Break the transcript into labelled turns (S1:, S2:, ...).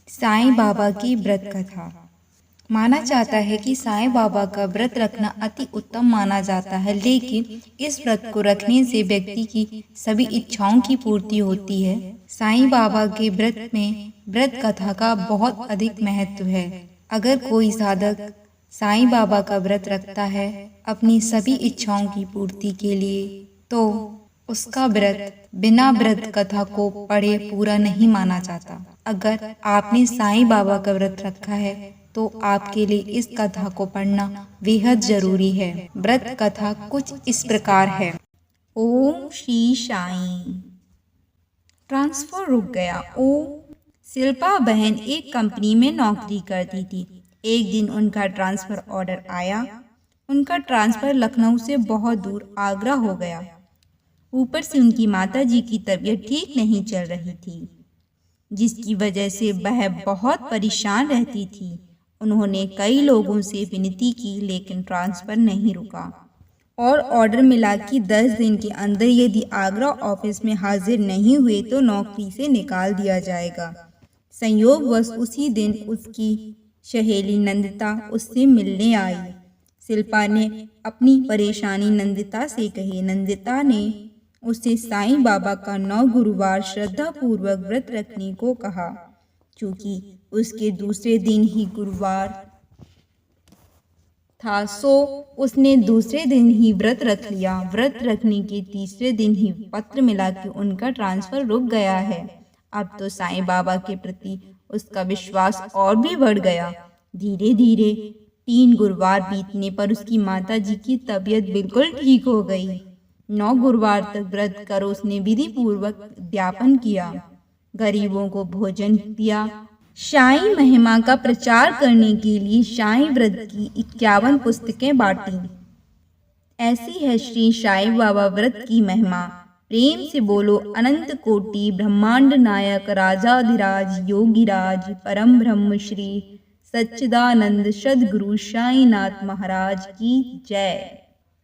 S1: साईं बाबा की व्रत कथा। माना जाता है कि साईं बाबा का व्रत रखना अति उत्तम माना जाता है, लेकिन इस व्रत को रखने से व्यक्ति की सभी इच्छाओं की पूर्ति होती है। साईं बाबा के व्रत में व्रत कथा का बहुत अधिक महत्व है। अगर कोई साधक साईं बाबा का व्रत रखता है अपनी सभी इच्छाओं की पूर्ति के लिए, तो उसका व्रत बिना व्रत कथा को पढ़े पूरा नहीं माना जाता। अगर आपने साईं बाबा का व्रत रखा है तो आपके लिए इस कथा को पढ़ना बेहद जरूरी है। व्रत कथा कुछ इस प्रकार है।
S2: ओम श्री साईं। ट्रांसफर रुक गया। शिल्पा बहन एक कंपनी में नौकरी करती थी। एक दिन उनका ट्रांसफर ऑर्डर आया। उनका ट्रांसफर लखनऊ से बहुत दूर आगरा हो गया। ऊपर से उनकी माताजी की तबीयत ठीक नहीं चल रही थी, जिसकी वजह से वह बहुत परेशान रहती थी। उन्होंने कई लोगों से विनती की, लेकिन ट्रांसफर नहीं रुका और ऑर्डर मिला कि 10 दिन के अंदर यदि आगरा ऑफिस में हाजिर नहीं हुए तो नौकरी से निकाल दिया जाएगा। संयोगवश उसी दिन उसकी सहेली नंदिता उससे मिलने आई। शिल्पा ने अपनी परेशानी नंदिता से कही। नंदिता ने उससे साईं बाबा का 9 गुरुवार श्रद्धा पूर्वक व्रत रखने को कहा। चूंकि उसके दूसरे दिन ही गुरुवार था, सो उसने दूसरे दिन ही व्रत रख लिया। व्रत रखने के तीसरे दिन ही पत्र मिला कि उनका ट्रांसफर रुक गया है। अब तो साईं बाबा के प्रति उसका विश्वास और भी बढ़ गया। धीरे धीरे 3 गुरुवार बीतने पर उसकी माताजी की तबीयत बिल्कुल ठीक हो गई। 9 गुरुवार तक व्रत कर उसने विधि पूर्वक उद्यापन किया, गरीबों को भोजन दिया। साईं महिमा का प्रचार करने के लिए साईं व्रत की 51 पुस्तकें बांटी। ऐसी है श्री साईं बाबा व्रत की महिमा। प्रेम से बोलो अनंत कोटि ब्रह्मांड नायक राजाधिराज योगीराज परम ब्रह्म श्री सच्चिदानंद सद्गुरु साईनाथ महाराज की जय।